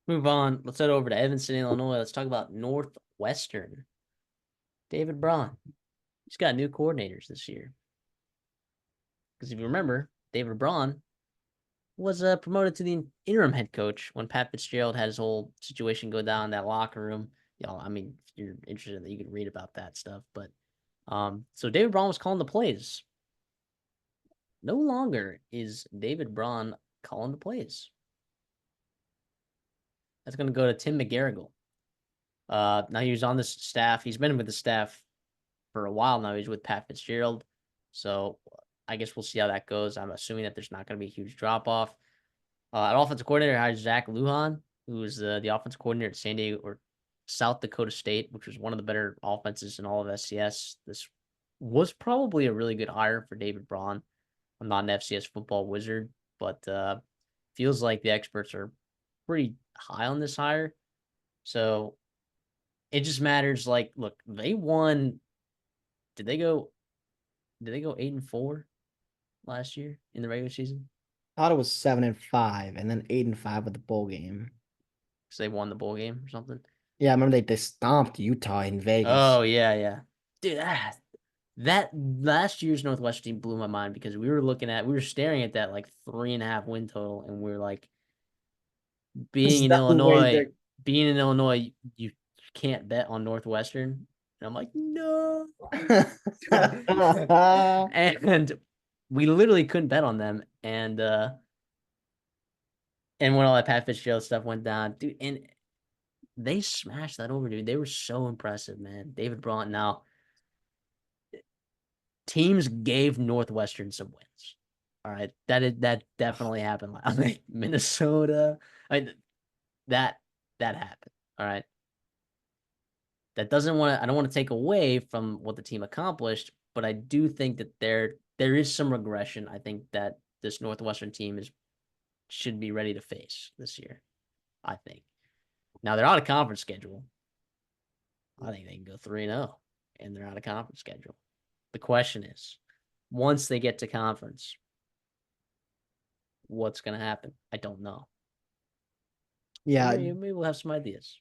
Move on. Let's head over to Evanston, Illinois. Let's talk about Northwestern. David Braun. He's got new coordinators this year. Because if you remember, David Braun was promoted to the interim head coach when Pat Fitzgerald had his whole situation go down in that locker room. Y'all, I mean, if you're interested, you can read about that stuff. But so David Braun was calling the plays. No longer is David Braun calling the plays. That's going to go to Tim McGarrigle. Now he was on this staff. He's been with the staff for a while now. He's with Pat Fitzgerald. So I guess we'll see how that goes. I'm assuming that there's not going to be a huge drop off. An offensive coordinator hires Zach Lujan, who is the offensive coordinator at San Diego or South Dakota State, which was one of the better offenses in all of SCS. This was probably a really good hire for David Braun. I'm not an FCS football wizard, but feels like the experts are pretty high on this hire. So it just matters. Like, look, they won. Did they go 8-4 last year in the regular season? Thought it was 7-5, and then 8-5 with the bowl game. Because they won the bowl game or something. Yeah, I remember they stomped Utah in Vegas. Oh yeah. Dude, that last year's Northwestern team blew my mind because we were staring at that like 3.5 win total, and we are like, being There's in no way Illinois, they're. you can't bet on Northwestern. And I'm like, no. And we literally couldn't bet on them. And when all that Pat Fitzgerald stuff went down, dude, and they smashed that over, dude. They were so impressive, man. David Braun. Now, teams gave Northwestern some wins. All right, that definitely happened. I mean, Minnesota. I mean, that happened. All right. That doesn't want to. I don't want to take away from what the team accomplished, but I do think that there is some regression. I think that this Northwestern team should be ready to face this year. I think. Now they're out of conference schedule. I think they can go 3-0, and they're out of conference schedule. The question is, once they get to conference, what's going to happen? I don't know. But Yeah, maybe we'll have some ideas.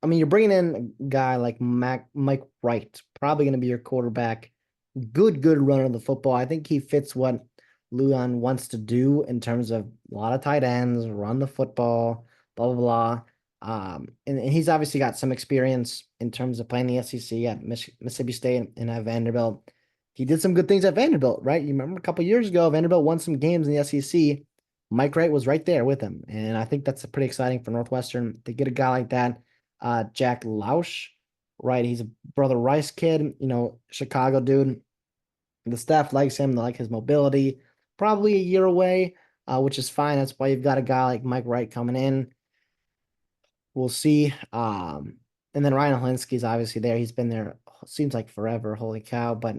I mean, you're bringing in a guy like Mike Wright, probably going to be your quarterback. Good runner of the football. I think he fits what Luan wants to do in terms of a lot of tight ends, run the football, blah, blah, blah. And he's obviously got some experience in terms of playing the SEC at Mississippi State and at Vanderbilt. He did some good things at Vanderbilt, right? You remember a couple years ago, Vanderbilt won some games in the SEC. Mike Wright was right there with him. And I think that's pretty exciting for Northwestern to get a guy like that. Jack Lausch, right? He's a Brother Rice kid, Chicago dude. The staff likes him. They like his mobility. Probably a year away, which is fine. That's why you've got a guy like Mike Wright coming in. We'll see. And then Ryan Holinsky's obviously there. He's been there, seems like forever. Holy cow. But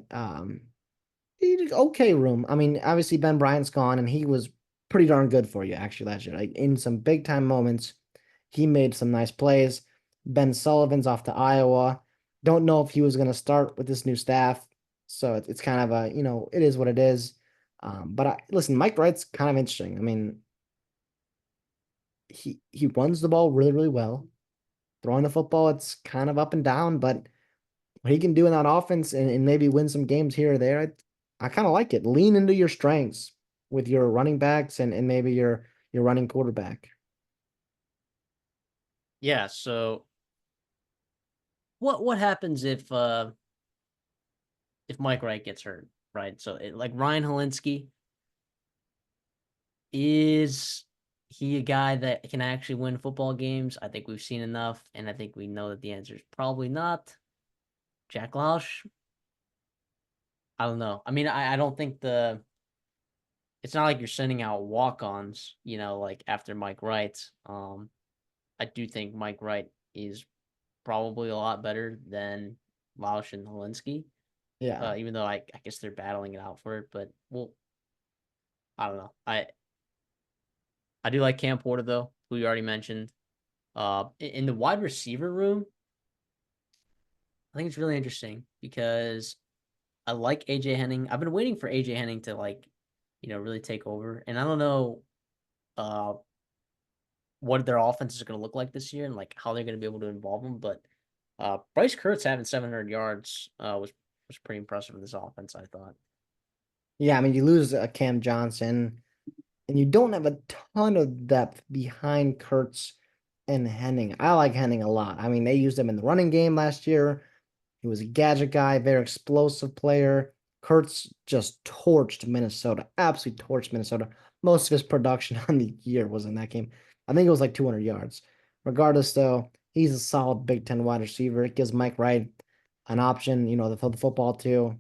okay room. I mean, obviously Ben Bryant's gone, and he was pretty darn good for you actually last year. Like in some big time moments, he made some nice plays. Ben Sullivan's off to Iowa. Don't know if he was going to start with this new staff. So it's kind of it is what it is. But listen, Mike Wright's kind of interesting. I mean, he runs the ball really, really well. Throwing the football, it's kind of up and down, but what he can do in that offense and maybe win some games here or there, I kind of like it. Lean into your strengths with your running backs and maybe your running quarterback. Yeah. So what happens if Mike Wright gets hurt, right? So like Ryan Holinsky, is he a guy that can actually win football games? I think we've seen enough, and I think we know that the answer is probably not. Jack Lausch, I don't know. I mean, I don't think it's not like you're sending out walk-ons, like after Mike Wright. I do think Mike Wright is probably a lot better than Lausch and Holinsky. Yeah. Even though I guess they're battling it out for it, but well, I don't know. I do like Cam Porter though, who you already mentioned. In the wide receiver room, I think it's really interesting because I like AJ Henning. I've been waiting for AJ Henning to really take over, and I don't know. Uh, what their offense is going to look like this year and like how they're going to be able to involve them. But Bryce Kurtz having 700 yards was pretty impressive in this offense, I thought. Yeah, I mean, you lose Cam Johnson, and you don't have a ton of depth behind Kurtz and Henning. I like Henning a lot. I mean, they used him in the running game last year. He was a gadget guy, very explosive player. Kurtz just torched Minnesota, absolutely torched Minnesota. Most of his production on the year was in that game. I think it was like 200 yards. Regardless, though, he's a solid Big Ten wide receiver. It gives Mike Wright an option, to throw the football to.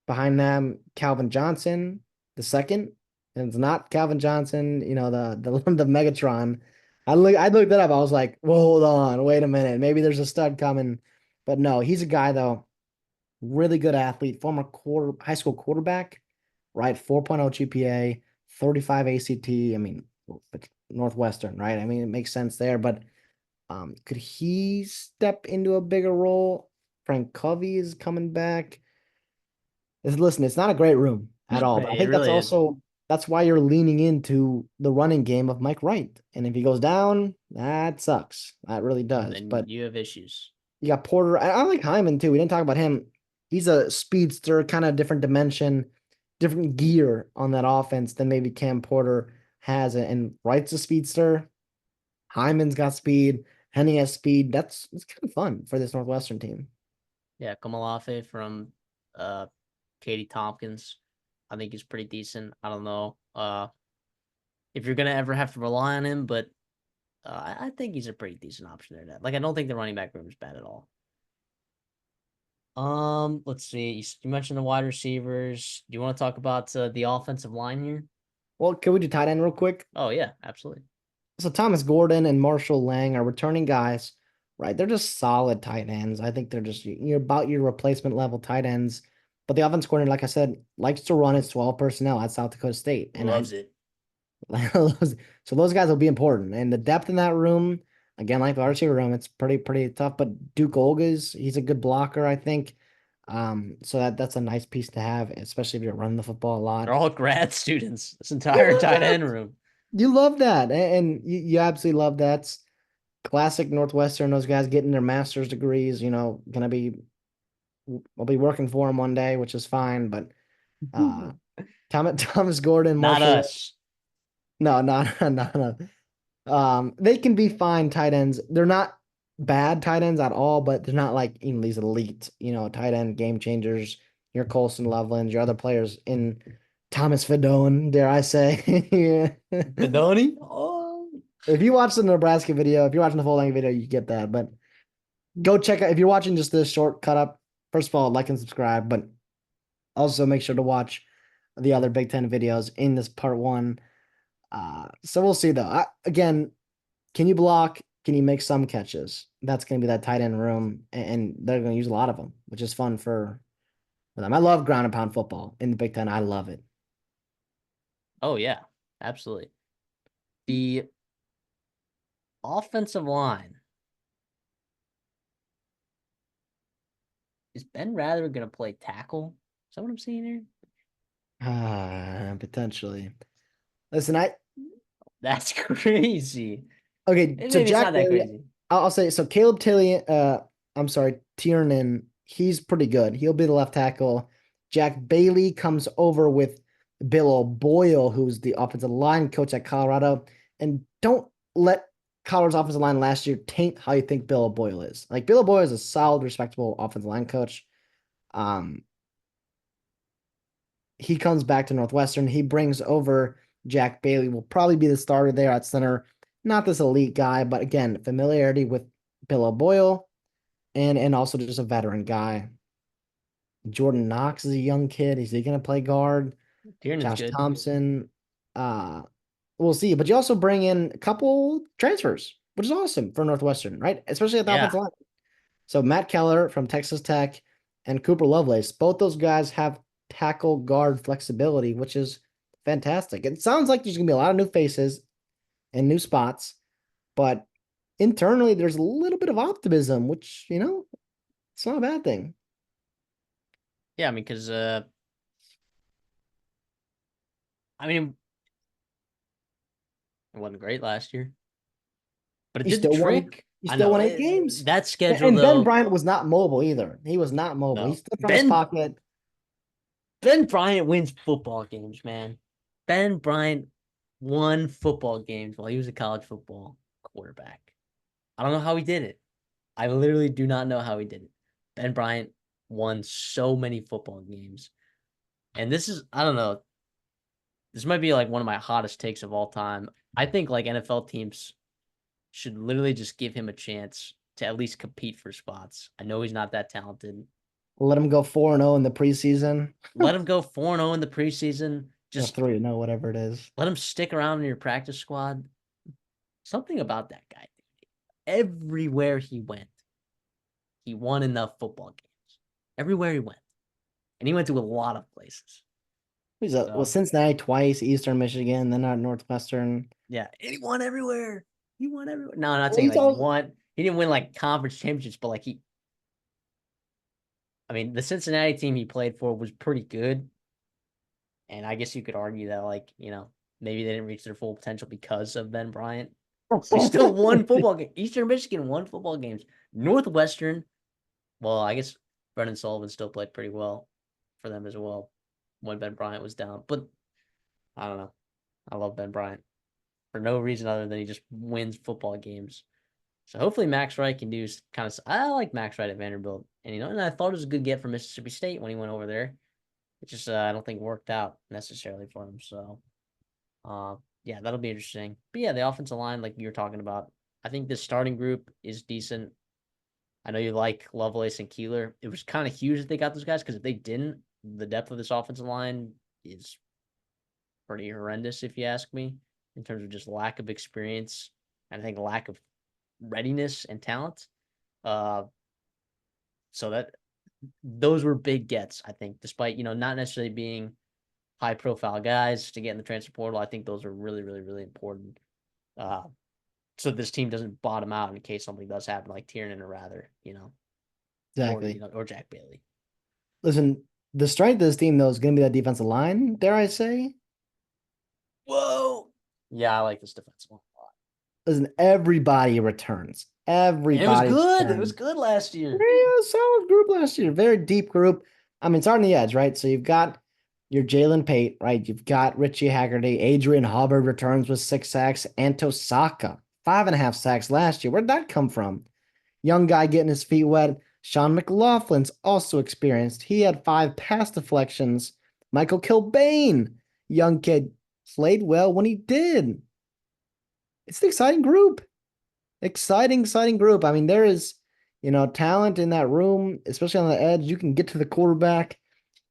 Behind them, Calvin Johnson, the second. And it's not Calvin Johnson, the Megatron. I looked that up. I was like, well, hold on, wait a minute. Maybe there's a stud coming. But no, he's a guy though, really good athlete, former high school quarterback, right? 4.0 GPA, 35 ACT. I mean, Northwestern, right? I mean, it makes sense there, but could he step into a bigger role? Frank Covey is coming back. Listen, it's not a great room at all, but I It think really is. that's why you're leaning into the running game of Mike Wright. And if he goes down, that sucks. That really does. Then But you have issues. you got Porter. I like Hyman too. We didn't talk about him. He's a speedster, kind of different dimension, different gear on that offense than maybe Cam Porter has. And Wright's a speedster. Hyman's got speed. Henny has speed. It's kind of fun for this Northwestern team. Yeah, Kamalafe from Katie Tompkins. I think he's pretty decent. I don't know if you're gonna ever have to rely on him, but I think he's a pretty decent option there. Like I don't think the running back room is bad at all. Let's see. You mentioned the wide receivers. Do you want to talk about the offensive line here? Well, can we do tight end real quick? Oh yeah, absolutely. So Thomas Gordon and Marshall Lang are returning guys, right? They're just solid tight ends. I think they're just you're about your replacement level tight ends. But the offense coordinator, like I said, likes to run his 12 personnel at South Dakota State. And Loves it. so those guys will be important. And the depth in that room, again, like the receiver room, it's pretty tough. But Duke Olga's, he's a good blocker, I think. So that's a nice piece to have, especially if you're running the football a lot. They're all grad students. This You entire love tight that. end room. You love that. And you absolutely love that. It's classic Northwestern, those guys getting their master's degrees, gonna be I'll be working for them one day, which is fine. But Thomas Gordon, Not Marshall, us. no, not no. They can be fine tight ends. They're not bad tight ends at all, but they're not like these elite, tight end game changers. Your Colson Loveland, your other players in Thomas Fedone, dare I say. Yeah. Bedoni? Oh. If you watch the Nebraska video, if you're watching the full length video, you get that. But go check out if you're watching just this short cut up. First of all, like and subscribe, but also make sure to watch the other Big Ten videos in this part one. So we'll see though. Again, can you block? Can you make some catches? That's going to be that tight end room, and they're going to use a lot of them, which is fun for them. I love ground and pound football in the Big Ten. I love it. Oh yeah, absolutely. The offensive line. Is Ben Rather gonna play tackle? Is that what I'm seeing here? Potentially. Listen, That's crazy. okay. So Maybe it's Jack not that Bailey, crazy. I'll say so. Caleb Tilly, I'm sorry, Tiernan, he's pretty good. He'll be the left tackle. Jack Bailey comes over with Bill O'Boyle, who's the offensive line coach at Colorado. And don't let Colorado's offensive line last year taint how you think Bill O'Boyle is. Like Bill O'Boyle is a solid, respectable offensive line coach. Um, he comes back to Northwestern. He brings over Jack Bailey, will probably be the starter there at center. Not this elite guy, but again, familiarity with Bill O'Boyle and also just a veteran guy. Jordan Knox is a young kid. Is he going to play guard? Tiernan's Josh good. Thompson. Uh, we'll see. But you also bring in a couple transfers, which is awesome for Northwestern, right? Especially at the Yeah. offensive line. So Matt Keller from Texas Tech and Cooper Lovelace, both those guys have tackle guard flexibility, which is fantastic. It sounds like there's going to be a lot of new faces and new spots, but internally there's a little bit of optimism, which, it's not a bad thing. Yeah, I mean, because I mean, it wasn't great last year. but it He did the still won. trick. He I still know won 8 games. that schedule And Ben though. Bryant was not mobile either. He was not mobile. He No, stood from his pocket. Ben Bryant wins football games, man. Ben Bryant won football games while he was a college football quarterback. I don't know how he did it. I literally do not know how he did it. Ben Bryant won so many football games. And this is, I don't know, this might be like one of my hottest takes of all time. I think like NFL teams should literally just give him a chance to at least compete for spots. I know he's not that talented. Let him go 4-0 in the preseason. Let him go 4-0 in the preseason. Or Just 3-0, whatever it is. let him stick around in your practice squad. Something about that guy. Everywhere he went, he won enough football games. Everywhere he went. And he went to a lot of places. Well, Cincinnati twice, Eastern Michigan, then at Northwestern. Yeah, and he won everywhere. He won everywhere. No, I'm not Well, saying he's like he always won. He didn't win like conference championships, but like he. I mean, the Cincinnati team he played for was pretty good, and I guess you could argue that like maybe they didn't reach their full potential because of Ben Bryant. But he still won football games. Eastern Michigan won football games. Northwestern, well, I guess Brendan Sullivan still played pretty well for them as well when Ben Bryant was down. But I don't know. I love Ben Bryant for no reason other than he just wins football games. So hopefully Max Wright can do kind of. I like Max Wright at Vanderbilt, and I thought it was a good get for Mississippi State when he went over there. It just I don't think worked out necessarily for him. So, yeah, that'll be interesting. But yeah, the offensive line, like you were talking about, I think the starting group is decent. I know you like Lovelace and Keeler. It was kind of huge that they got those guys because if they didn't, the depth of this offensive line is pretty horrendous, if you ask me, in terms of just lack of experience and I think lack of readiness and talent. Uh, so that those were big gets, I think, despite not necessarily being high profile guys to get in the transfer portal. I think those are really, really, really important. So this team doesn't bottom out in case something does happen, like Tiernan or rather, exactly. or Jack Bailey. Listen, the strength of this team though is going to be that defensive line. Dare I say? Whoa. Yeah, I like this defensive line a lot. Listen, everybody returns. Everybody. It was good. Returns. It was good last year. Yeah, solid group last year. Very deep group. I mean, it's on the edge, right? So you've got your Jalen Pate, right? You've got Richie Haggerty. Adrian Hubbard returns with 6 sacks. Anto Saka, 5.5 sacks last year. Where'd that come from? Young guy getting his feet wet. Sean McLaughlin's also experienced. He had 5 pass deflections. Michael Kilbane, young kid, played well when he did. It's an exciting group. Exciting group. I mean, there is, talent in that room, especially on the edge. You can get to the quarterback.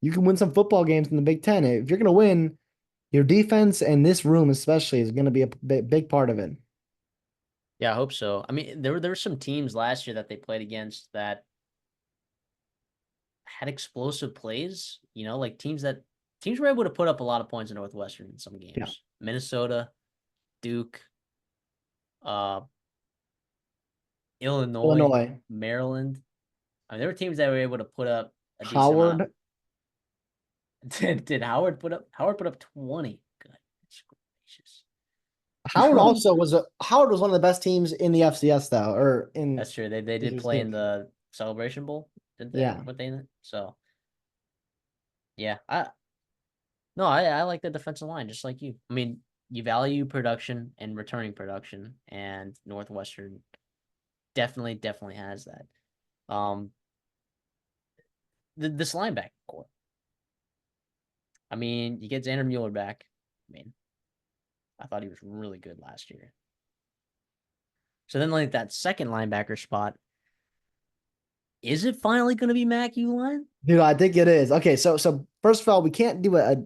You can win some football games in the Big Ten. If you're going to win, your defense and this room especially is going to be a big part of it. Yeah, I hope so. I mean, there were some teams last year that they played against that had explosive plays. Like teams were able to put up a lot of points in Northwestern in some games. Yeah. Minnesota, Duke, Illinois, Maryland. I mean, there were teams that were able to put up a decent Howard. amount. Did Howard put up 20? Goodness gracious. Howard was one of the best teams in the FCS though, or in That's true. They did play in the Celebration Bowl, didn't they? Yeah. What they in it? So yeah, I like the defensive line just like you. I mean, you value production and returning production, and Northwestern definitely has that. This linebacker core. I mean, you get Xander Mueller back. I mean, I thought he was really good last year. So then, like that second linebacker spot, is it finally going to be Mac Uline? Dude, I think it is. Okay, so first of all, we can't do a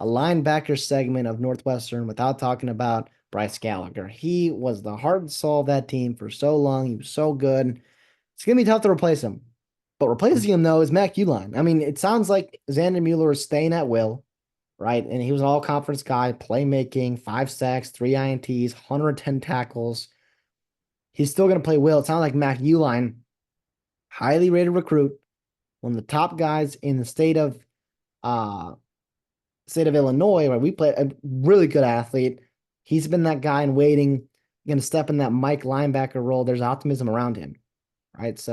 linebacker segment of Northwestern without talking about Bryce Gallagher. He was the heart and soul of that team for so long. He was so good. It's gonna be tough to replace him. But replacing him though is Mac Uline. I mean, it sounds like Xander Mueller is staying at will, right? And he was an all-conference guy, playmaking, 5 sacks, 3 INTs, 110 tackles. He's still gonna play well. It sounds like Mac Uline, highly rated recruit, one of the top guys in the state of Illinois, where we play a really good athlete. He's been that guy in waiting. going to step in that Mike linebacker role. There's optimism around him, right? So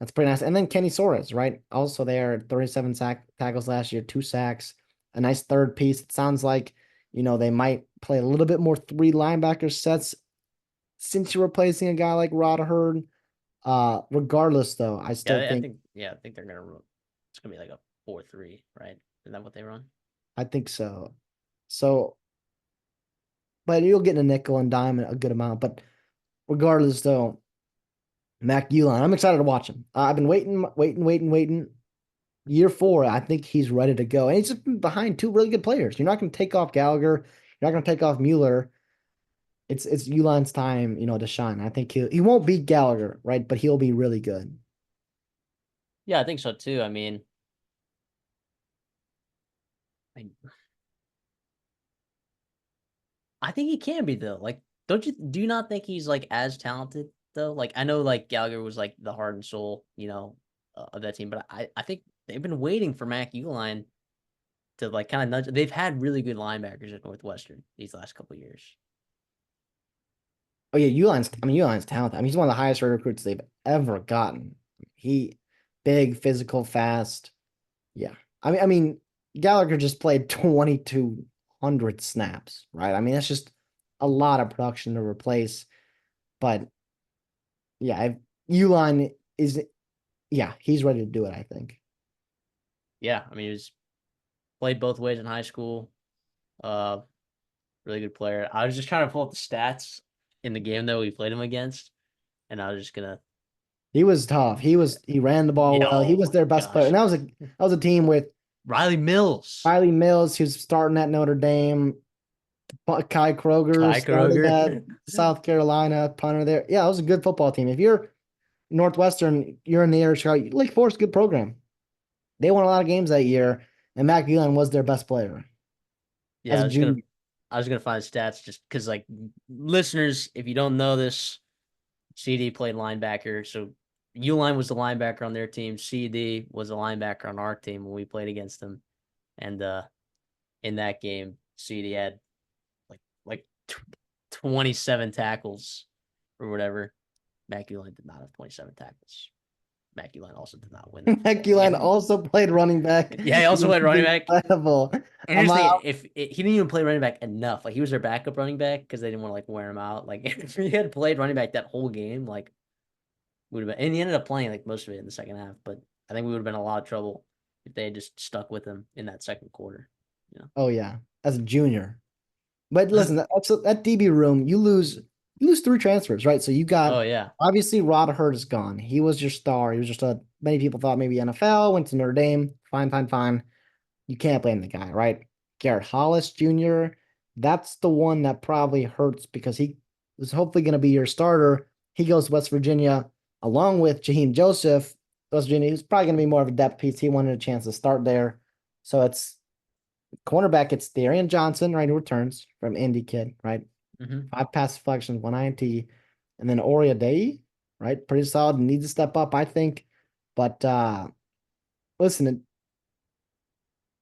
that's pretty nice. And then Kenny Soares, right? Also there, 37 tackles last year, 2 sacks, a nice third piece. It sounds like, they might play a little bit more 3 linebacker sets since you're replacing a guy like Rod Hurd. Regardless, though, I still think I think they're gonna run. It's gonna be like a 4-3, right? Is that what they run? I think so. So, but you'll get a nickel and dime a good amount. But regardless, though, Mac Uline, I'm excited to watch him. I've been waiting. Year 4, I think he's ready to go. And he's just behind 2 really good players. You're not going to take off Gallagher. You're not going to take off Mueller. It's Uline's time, to shine. I think he won't beat Gallagher, right? But he'll be really good. Yeah, I think so too. I mean, I, I think he can be though. Like, do you not think he's like as talented though? Like, I know like Gallagher was like the heart and soul, of that team, but I think they've been waiting for Mac Uline to like kind of nudge. They've had really good linebackers at Northwestern these last couple of years. Oh yeah, Uline's talented. I mean, he's one of the highest rated recruits they've ever gotten. He big, physical, fast. Yeah. I mean, Gallagher just played 2,200 snaps, right? I mean, that's just a lot of production to replace. But yeah, if Uline is, yeah, he's ready to do it, I think. Yeah, I mean, he was played both ways in high school. Uh, really good player. I was just trying to pull up the stats in the game that we played him against, and I was just gonna. He was tough. He ran the ball well. He Oh was my their best player. gosh, And that was a team with Riley Mills, Riley Mills, who's starting at Notre Dame, Kai Kroger Kai starting at Kroger. South Carolina, punter there. Yeah, it was a good football team. If you're Northwestern, you're in the area of Chicago. Lake Forest, good program. They won a lot of games that year, and Mac Uline was their best player Yeah, as a junior. I was gonna find stats just because, like, listeners, if you don't know this, CD played linebacker, so Uline was the linebacker on their team. CD was a linebacker on our team when we played against them, and in that game, CD had like 27 tackles or whatever. Mac Uline did not have 27 tackles. Mac Uline also did not win that Mac football Uline game. also played running back. Yeah, he also played running back. Incredible. And here's the thing: he didn't even play running back enough, like he was their backup running back because they didn't want to like wear him out. Like if he had played running back that whole game, like would have been. And he ended up playing like most of it in the second half. But I think we would have been in a lot of trouble if they had just stuck with him in that second quarter. Oh yeah, as a junior. But listen, that DB room, you lose 3 transfers, right? So you Oh got yeah, obviously Rod Hurd is gone. He was your star. He was just many people thought maybe NFL, went to Notre Dame. Fine, fine, fine. You can't blame the guy, right? Garrett Hollis Jr., that's the one that probably hurts because he was hopefully going to be your starter. He goes to West Virginia along with Jaheim Joseph. West Virginia, he's probably going to be more of a depth piece. He wanted a chance to start there. So it's cornerback, it's Darian Johnson, right, who returns from Indy kid, right? mm-hmm. 5 pass deflections, 1 INT, and then Oria Day, right? Pretty solid. Needs to step up, I think. But listen,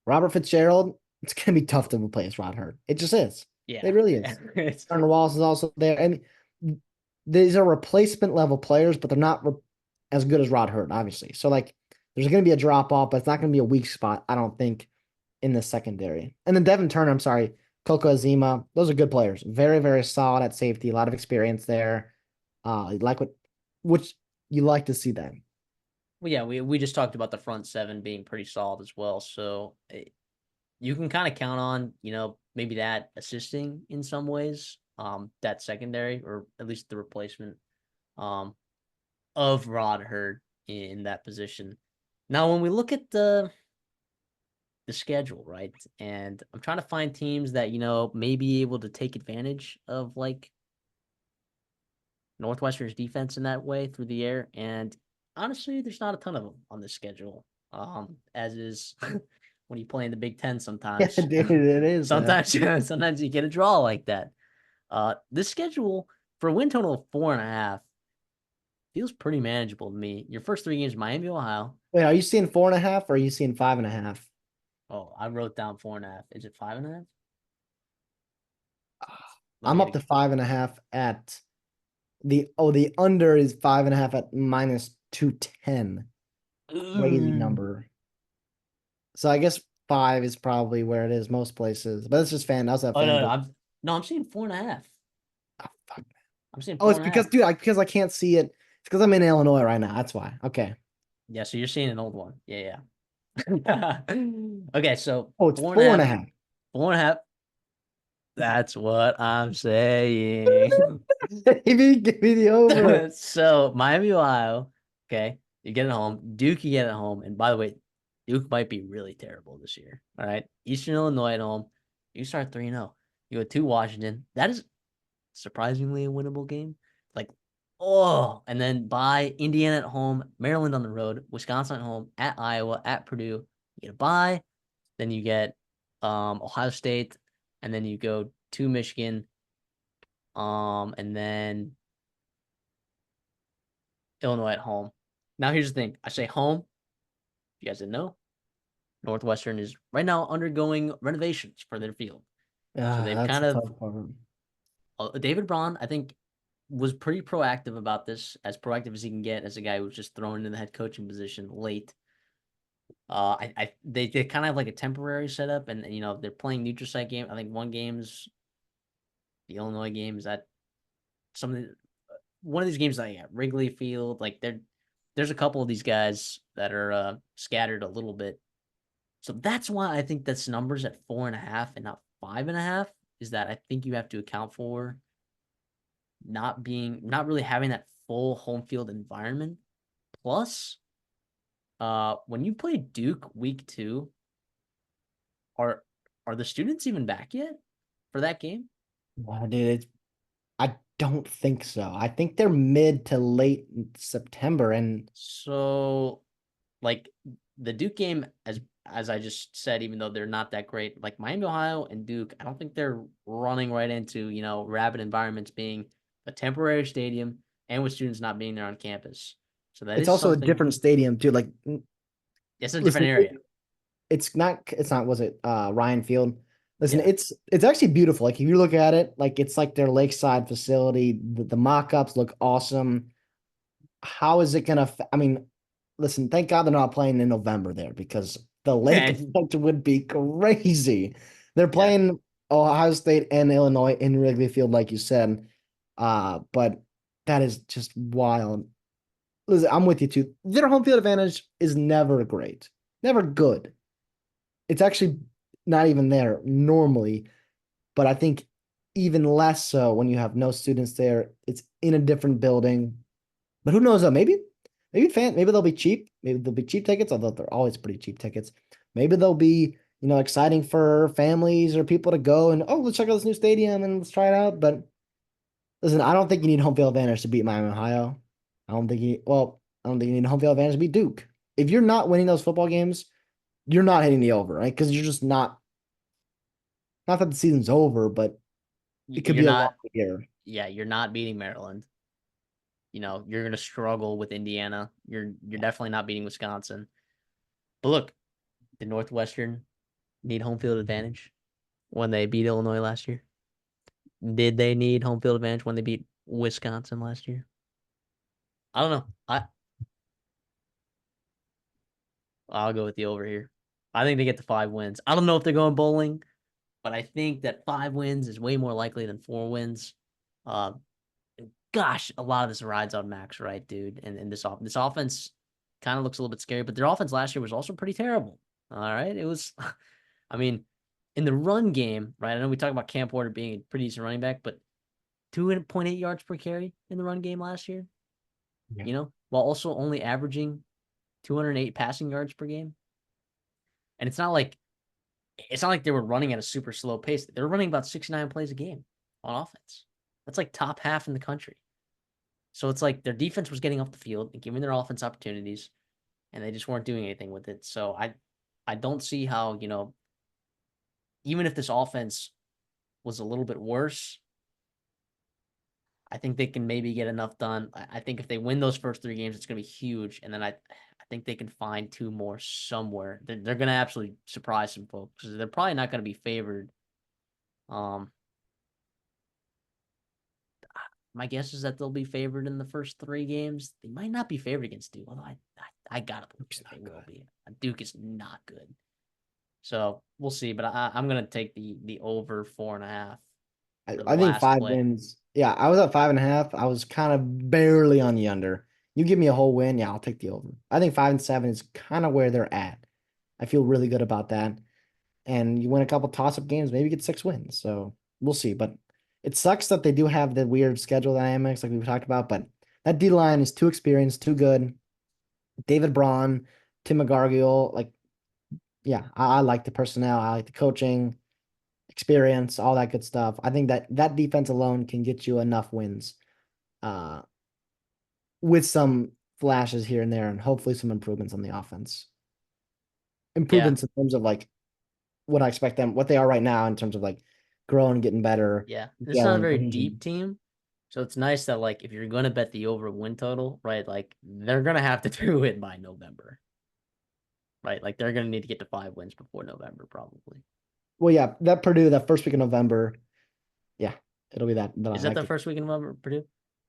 Robert Fitzgerald, it's gonna be tough to replace Rod Hurd. It just is. It Yeah. really is. Turner Wallace is also there, and these are replacement level players, but they're not as good as Rod Hurd, obviously. So like, there's gonna be a drop off, but it's not gonna be a weak spot, I don't think, in the secondary. And then Devin Turner, I'm sorry, Coco Azima, those are good players. Very, very solid at safety, a lot of experience there. Like which you like to see them. Well, yeah, we just talked about the front seven being pretty solid as well. So you can kind of count on, maybe that assisting in some ways, that secondary or at least the replacement um, of Rod Hurd in that position. Now, when we look at the schedule, right, and I'm trying to find teams that may be able to take advantage of like Northwestern's defense in that way through the air, and honestly, there's not a ton of them on this schedule. As is when you play in the Big Ten, Yeah, sometimes, dude, it is. sometimes you get a draw like that. This schedule for a win total of 4.5 feels pretty manageable to me. Your first 3 games, Miami, Ohio. Wait, are you seeing 4.5 or are you seeing 5.5? Oh, I wrote down 4.5. Is it 5.5? Let me I'm get up to 5.5 at the under is 5.5 at -210. Crazy a. number. So I guess 5 is probably where it is most places. But it's just fan. I was at Oh no, FanDuel. I'm seeing 4.5. Oh, fuck. I'm seeing Oh, four it's and a half. because, dude, because I can't see it. It's because I'm in Illinois right now. That's why. Okay. Yeah, so you're seeing an old one. Yeah, yeah. Okay, so Oh, it's four and a four and a half. half. 4.5. That's what I'm saying. Give me the over. So Miami, Ohio. Okay, you get it home. Duke, you get it home. And by the way, Duke might be really terrible this year. All right, Eastern Illinois at home. You start 3-0. You go to Washington. That is surprisingly a winnable game. Like, oh, and then by Indiana at home, Maryland on the road, Wisconsin at home, at Iowa, at Purdue. You get a bye. Then you get Ohio State, and then you go to Michigan, and then Illinois at home. Now here's the thing. I say home. If you guys didn't know, Northwestern is right now undergoing renovations for their field. So they've That's kind a of tough one. David Braun, I think, was pretty proactive about this, as proactive as he can get as a guy who was just thrown into the head coaching position late. They kind of have like a temporary setup, and you know they're playing neutral site game. I think one game's the Illinois game is at some of the, one of these games like at Wrigley Field. Like there's a couple of these guys that are scattered a little bit. So that's why I think this number's at 4.5 and not 5.5. Is that I think you have to account for not really having that full home field environment. Plus, when you play Duke week 2, are are the students even back yet for that game? Wow, dude, I don't think so. I think they're mid to late September, and So, like the Duke game, as I just said, even though they're not that great, like Miami, Ohio, and Duke, I don't think they're running right into rabid environments being a temporary stadium and with students not being there on campus. So that it's is also a something. different stadium too. Like, It's a different listen, area. it's not, was it Ryan Field? Listen, Yeah. it's actually beautiful. Like if you look at it, like it's like their lakeside facility. The mock-ups look awesome. How is it gonna I mean, listen, thank God they're not playing in November there because the lake Yeah. effect would be crazy. They're Yeah. playing Ohio State and Illinois in Wrigley Field, like you said. But that is just wild. Listen, I'm with you too. Their home field advantage is never great, never good. It's actually not even there normally, but I think even less so when you have no students there. It's in a different building. But who knows though? Maybe they'll be cheap. Maybe they'll be cheap tickets, although they're always pretty cheap tickets. Maybe they'll be, exciting for families or people to go and let's check out this new stadium and let's try it out. But listen, I don't think you need home field advantage to beat Miami, Ohio. I don't think you need home field advantage to beat Duke. If you're not winning those football games, you're not hitting the over, right? Because you're just not that the season's over, but it could You're be a long not. year. Yeah, you're not beating Maryland. You're gonna struggle with Indiana. You're definitely not beating Wisconsin. But look, did Northwestern need home field advantage when they beat Illinois last year? Did they need home field advantage when they beat Wisconsin last year? I don't know. I'll go with the over here. I think they get the 5 wins. I don't know if they're going bowling, but I think that 5 wins is way more likely than 4 wins. Uh, Gosh, a lot of this rides on Max, right, dude? And this offense kind of looks a little bit scary, but their offense last year was also pretty terrible. All right, it was. I mean, in the run game, right? I know we talk about Cam Porter being a pretty decent running back, but 2.8 yards per carry in the run game last year. Yeah. While also only averaging 208 passing yards per game. And it's not like they were running at a super slow pace. They were running about 69 plays a game on offense. That's like top half in the country. So it's like their defense was getting off the field and giving their offense opportunities, and they just weren't doing anything with it. So I don't see how, even if this offense was a little bit worse, I think they can maybe get enough done. I think if they win those first 3 games, it's going to be huge. And then I think they can find 2 more somewhere. They're going to absolutely surprise some folks because they're probably not going to be favored. Um, my guess is that they'll be favored in the first 3 games. They might not be favored against Duke, although I gotta believe that they will be. Duke is not good. So we'll see, but I'm gonna take the over 4.5 for the I think last 5 wins. Yeah, I was at 5.5. I was kind of barely on the under. You give me a whole win, yeah, I'll take the over. I think 5 and 7 is kind of where they're at. I feel really good about that. And you win a couple toss-up games, maybe get 6 wins. So we'll see. But it sucks that they do have the weird schedule dynamics like we've talked about. But that D line is too experienced, too good. David Braun, Tim McGargill, like, yeah, I like the personnel. I like the coaching, experience, all that good stuff. I think that defense alone can get you enough wins, uh, with some flashes here and there, and hopefully some improvements on the offense. Yeah, Improvements in terms of like what I expect them, what they are right now in terms of like growing, getting better, yeah. It's not a gelling, very cohesion. deep team. So it's nice that like if you're gonna bet the over win total, right? Like they're gonna have to do it by November. Right? Like they're gonna need to get to 5 wins before November, probably. Well, yeah, that Purdue, that first week of November, yeah, it'll be that. Is I that like the the, first week in November, Purdue?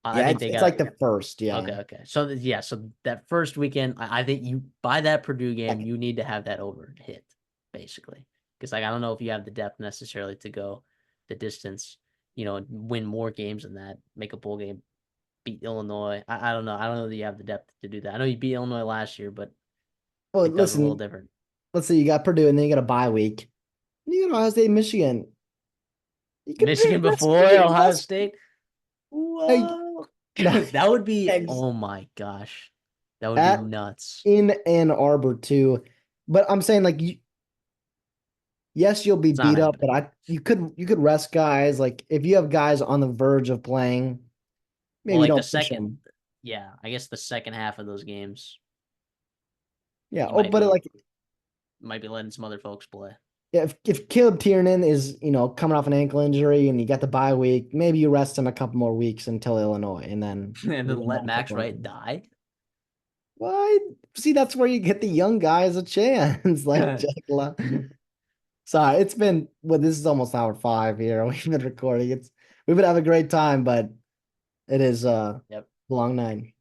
I yeah, think they it's got like the first, yeah, okay, yeah. okay. So yeah, so that first weekend, I think you by that Purdue game, Second. you need to have that over hit, basically. Because like I don't know if you have the depth necessarily to go the distance, and win more games than that, make a bowl game, beat Illinois. I don't know. I don't know that you have the depth to do that. I know you beat Illinois last year, but I Well, think that was a little listen, different. let's say you got Purdue and then you got a bye week. You got Ohio State, Michigan. You can Michigan rest, before Ohio State. like, Whoa. no, That would be, eggs oh my gosh. That would be at nuts. in Ann Arbor too. But I'm saying like yes, you'll be It's not beat up, happening. but you could rest guys. Like if you have guys on the verge of playing, Well, maybe you like the don't push second, them. yeah, I guess the second half of those games, Yeah. you Oh, might but be like letting some other folks play. yeah, if Caleb Tiernan is coming off an ankle injury and you got the bye week, maybe you rest him a couple more weeks until Illinois, and then And you then win let that a Max couple Wright more. die. Why? See, that's where you get the young guys a chance, like Jack. Sorry, it's been this is almost hour 5 here. We've been recording. We've been having a great time, but it is a Yep. long night.